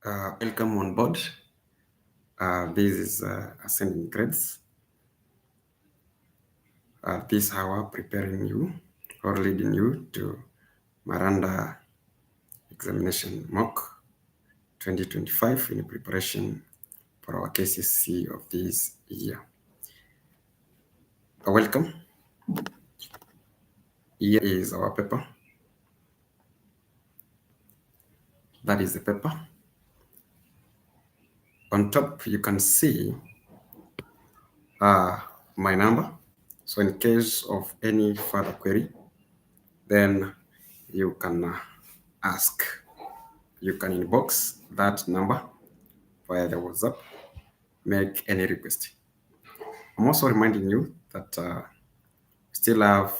Welcome on board. This is Ascending Grades. This hour preparing you or leading you to Miranda examination mock 2025 in preparation for our Kcse of this year. Welcome. Here is our paper. That is the paper. On top, you can see my number. So in case of any further query, then you can ask. You can inbox that number via the WhatsApp, make any request. I'm also reminding you that we still have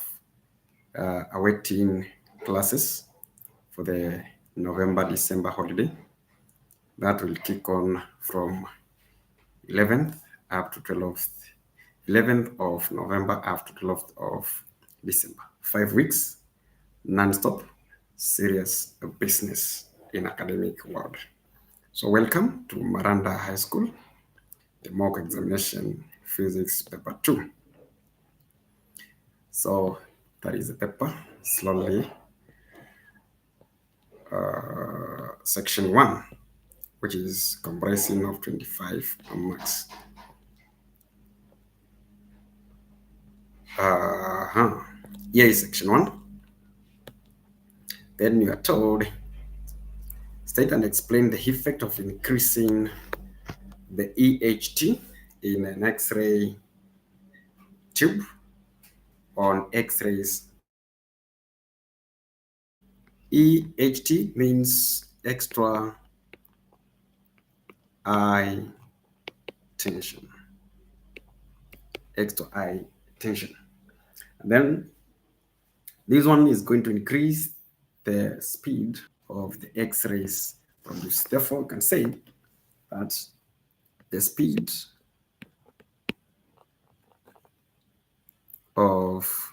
awaiting classes for the November-December holiday. That will kick on from 11th up to 12th, 11th of November up to 12th of December. 5 weeks, non-stop, serious business in academic world. So welcome to Miranda High School, the mock examination physics paper 2. So that is the paper. Slowly, section 1, which is comprising of 25 marks. Here is section 1. Then you are told, state and explain the effect of increasing the EHT in an X-ray tube on X-rays. EHT means extra eye tension. Extra eye tension. And then this one is going to increase the speed of the X-rays produced. Therefore, you can say that the speed of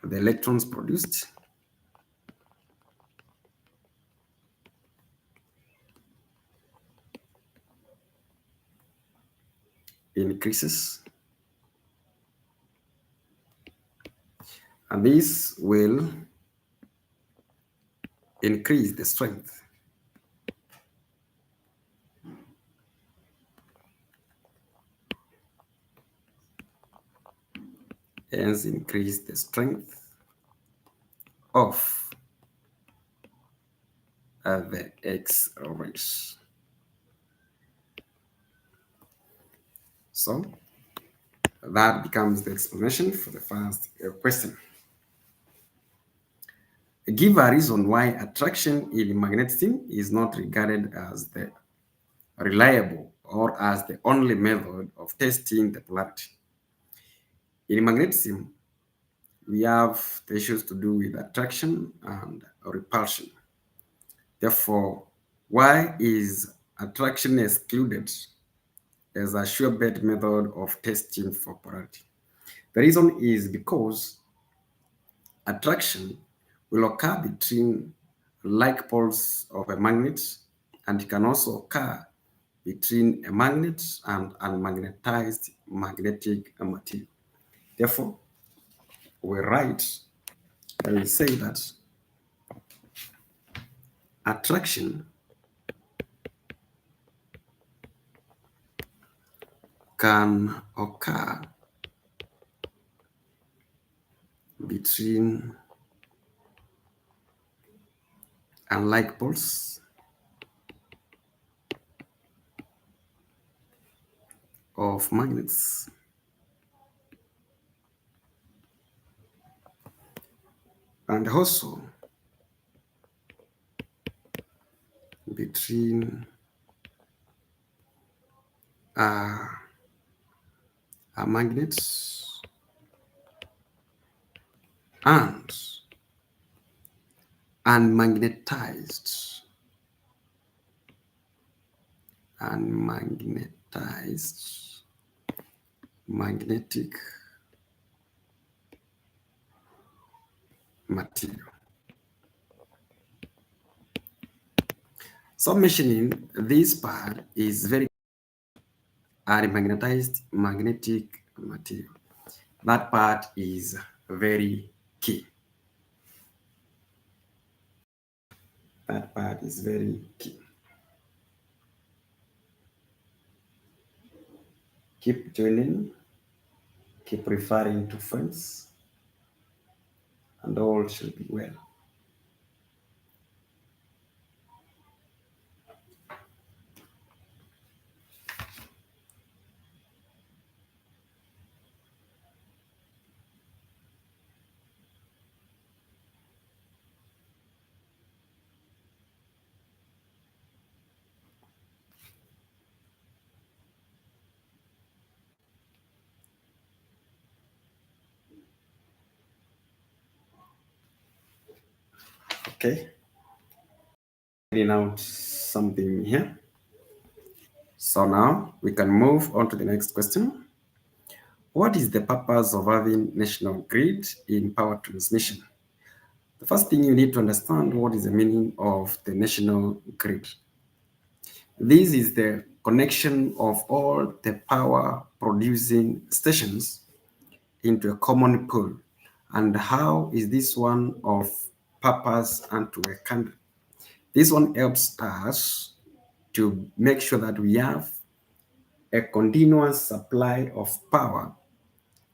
the electrons produced increases, and this will increase the strength. Hence, increase the strength of the X-rays. So that becomes the explanation for the first question. Give a reason why attraction in magnetism is not regarded as the reliable or as the only method of testing the polarity. In magnetism, we have the issues to do with attraction and repulsion. Therefore, why is attraction excluded as a sure bet method of testing for polarity? The reason is because attraction will occur between like poles of a magnet, and it can also occur between a magnet and unmagnetized magnetic material. Therefore, we write and we say that attraction can occur between unlike poles of magnets and also between a magnet and unmagnetized magnetic material. So mentioning this part is very are magnetized magnetic material. That part is very key. That part is very key. Keep tuning, keep referring to friends, and all shall be well. Okay, finding out something here. So now we can move on to the next question. What is the purpose of having national grid in power transmission? The first thing you need to understand what is the meaning of the national grid. This is the connection of all the power producing stations into a common pool. And how is this one of purpose unto a country? This one helps us to make sure that we have a continuous supply of power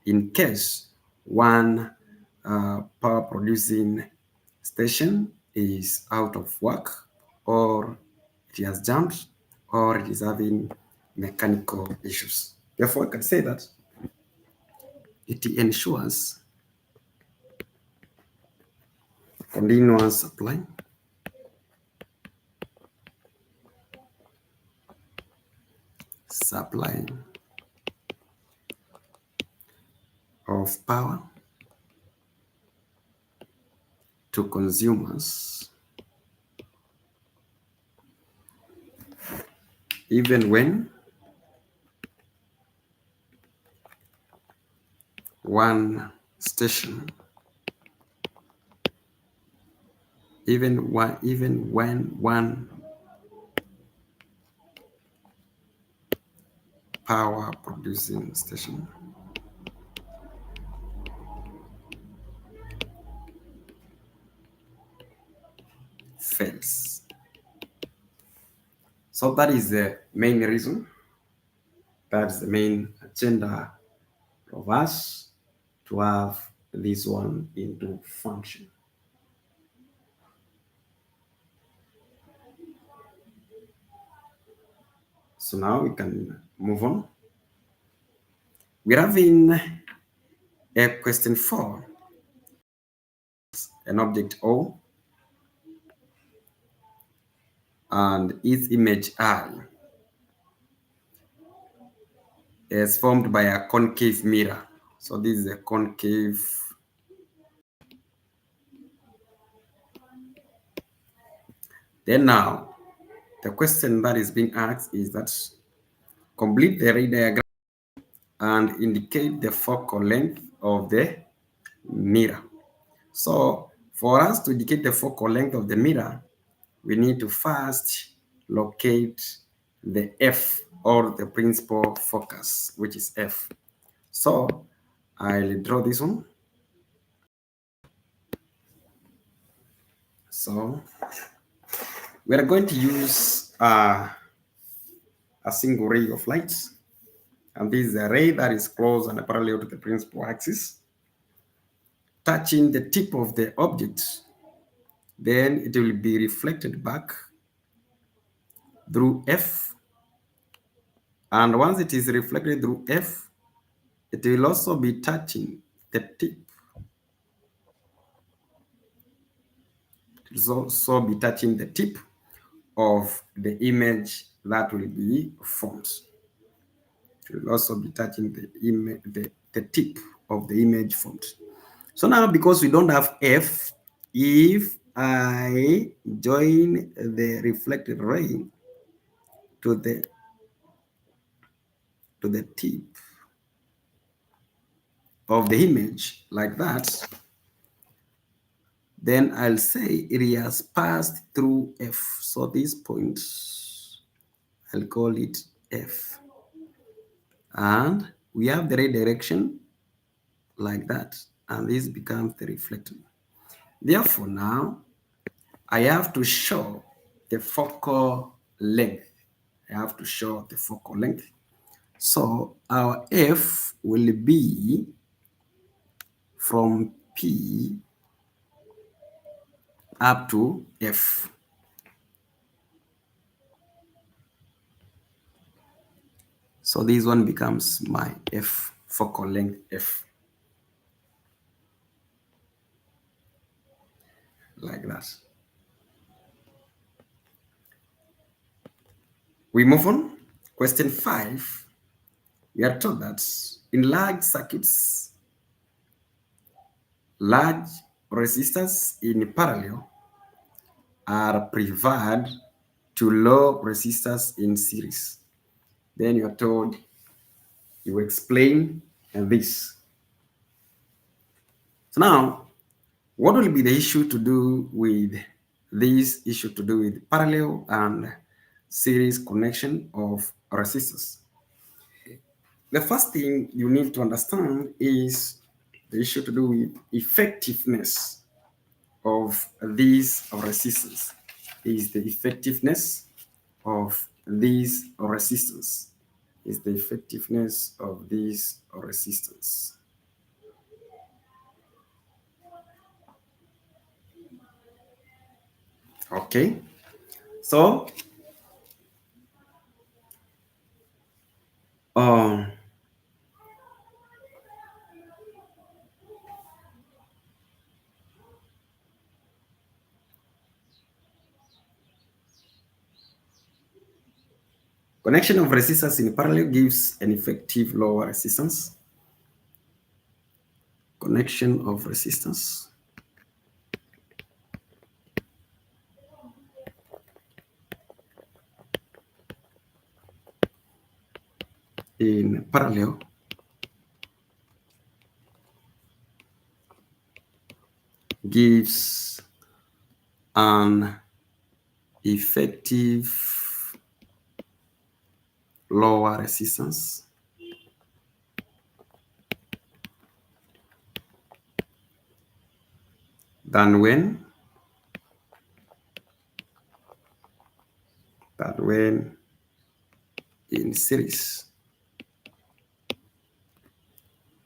in case one power producing station is out of work, or it has jumped, or it is having mechanical issues. Therefore, I can say that it ensures continuous supply of power to consumers even when one station, even when one power producing station fails. So that is the main reason. That's the main agenda of us to have this one into function. So now we can move on. We're having a question 4. An object O and its image I is formed by a concave mirror. So this is a concave. Then now, the question that is being asked is that complete the ray diagram and indicate the focal length of the mirror. So for us to indicate the focal length of the mirror, we need to first locate the F, or the principal focus, which is F. So I'll draw this one. So we are going to use a single ray of light, and this is a ray that is close and parallel to the principal axis, touching the tip of the object. Then it will be reflected back through F, and once it is reflected through F, it will also be touching the tip. It will also be touching the tip of the image that will be formed. It will also be touching the image, the tip of the image formed. So now, because we don't have F, if I join the reflected ray to the tip of the image like that, then I'll say it has passed through F. So this point, I'll call it F. And we have the ray direction like that. And this becomes the reflector. Therefore, now I have to show the focal length. I have to show the focal length. So our F will be from P up to F. So this one becomes my F, focal length F. Like that. We move on. Question 5. We are told that in large circuits, large resistors in parallel are preferred to low resistors in series. Then you are told you explain this. So now, what will be the issue to do with this issue to do with parallel and series connection of resistors? The first thing you need to understand is the issue to do with effectiveness of these resistors. Is the effectiveness of these resistors. Is the effectiveness of these resistors. Okay, so um, connection of resistors in parallel gives an effective lower resistance. Connection of resistors in parallel gives an effective lower resistance than when in series.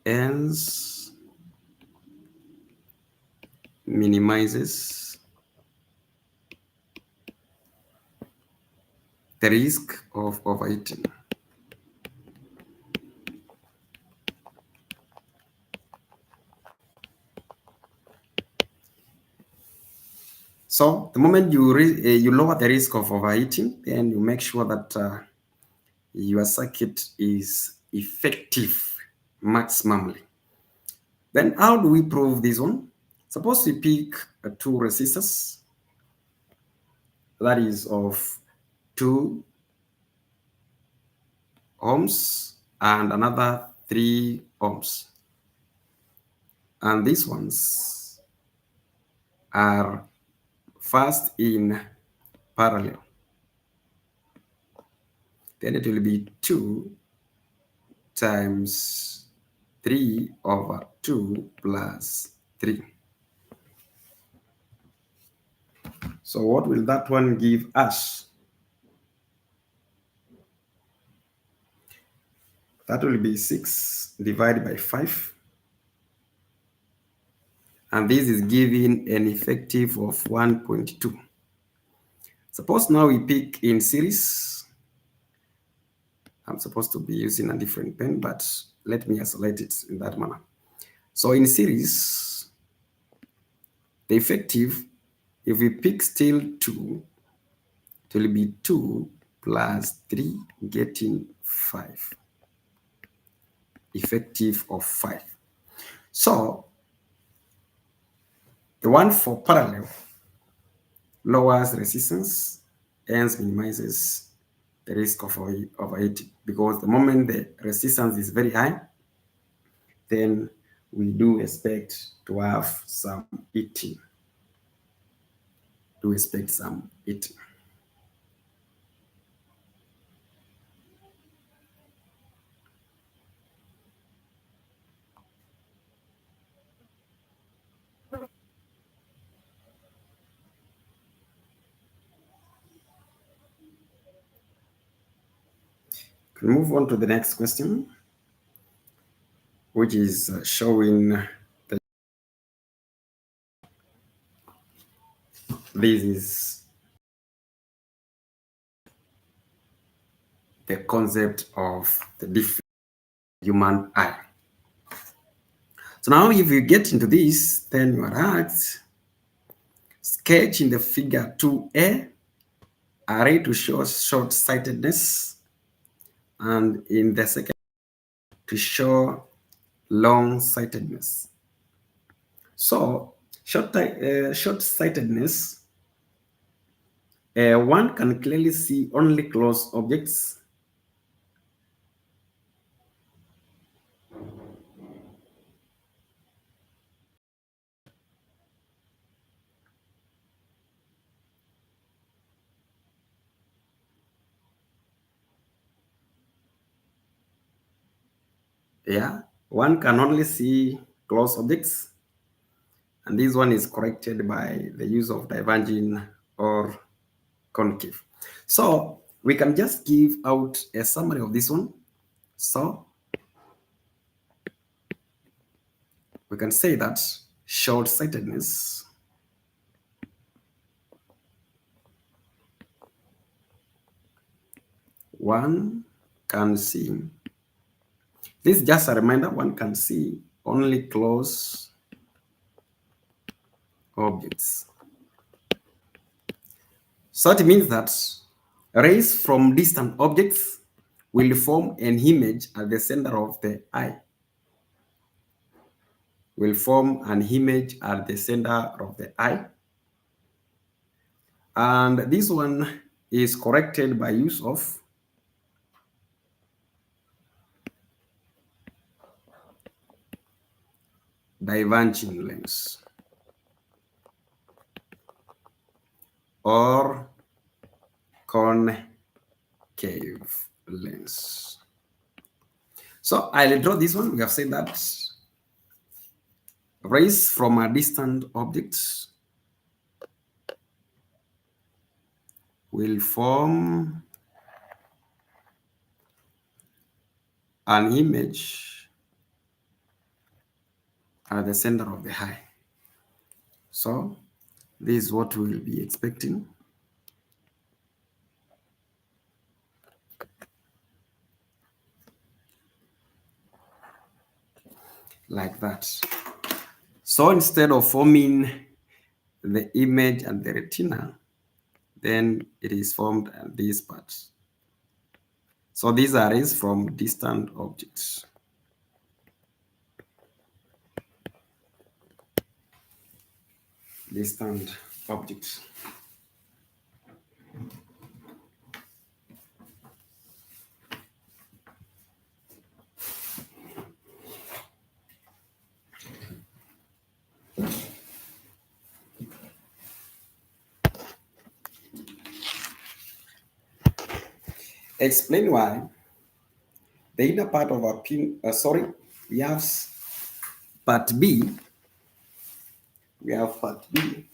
Hence minimizes the risk of overheating. So the moment you lower the risk of overheating, then you make sure that your circuit is effective maximally. Then how do we prove this one? Suppose we pick two resistors that is of 2 ohms and another 3 ohms. And these ones are first in parallel. Then it will be 2 times 3 over 2 plus 3. So what will that one give us? That will be 6 divided by 5. And this is giving an effective of 1.2. Suppose now we pick in series. I'm supposed to be using a different pen, but let me isolate it in that manner. So in series, the effective, if we pick still 2, it will be 2 plus 3, getting 5. Effective of 5. So the one for parallel lowers resistance, hence minimizes the risk of overheating, because the moment the resistance is very high, then we do expect to have some heating. do expect some eating. Can move on to the next question, which is showing that this is the concept of the different human eye. So now if you get into this, then you are asked, sketch in the figure 2a array to show short-sightedness, and in the second to show long-sightedness. So short-sightedness, one can clearly see only close objects. Yeah, one can only see close objects, and this one is corrected by the use of diverging or concave. So we can just give out a summary of this one. So we can say that short-sightedness one can see, this is just a reminder, one can see only close objects. So it means that rays from distant objects will form an image at the center of the eye. Will form an image at the center of the eye. And this one is corrected by use of diverging lens or concave lens. So I'll draw this one. We have said that rays from a distant object will form an image at the center of the eye. So this is what we will be expecting. Like that. So instead of forming the image at the retina, then it is formed at this part. So these are rays from distant objects. Distant objects. Explain why the inner part of our pin, we have part B. We have part B.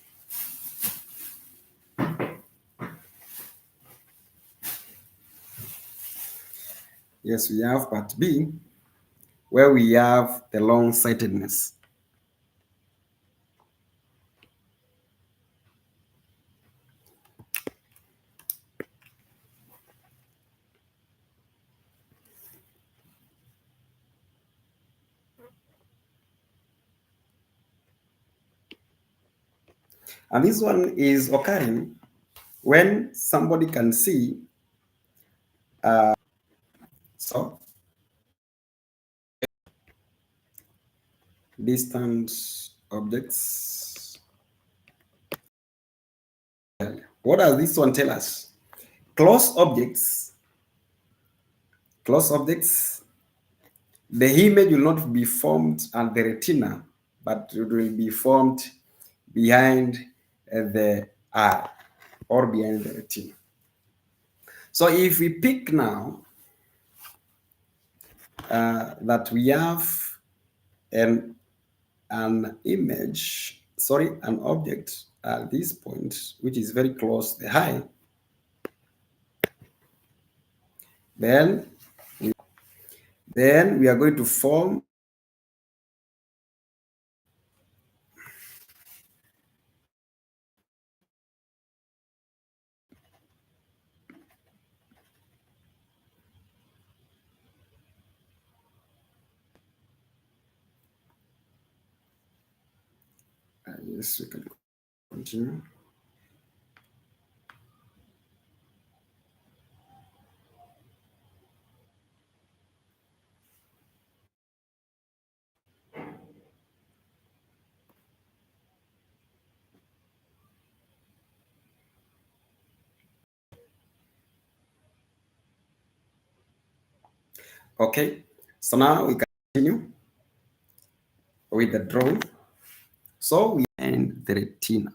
Yes, we have part B, where we have the long-sightedness. And this one is occurring when somebody can see so distant objects. What does this one tell us? Close objects, the image will not be formed at the retina, but it will be formed behind the eye or behind the retina. So if we pick now that we have an image, sorry, an object at this point, which is very close to the eye, then we are going to form yes, we can continue. Okay, so now we continue with the drawing. So we end the retina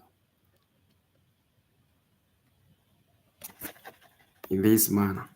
in this manner.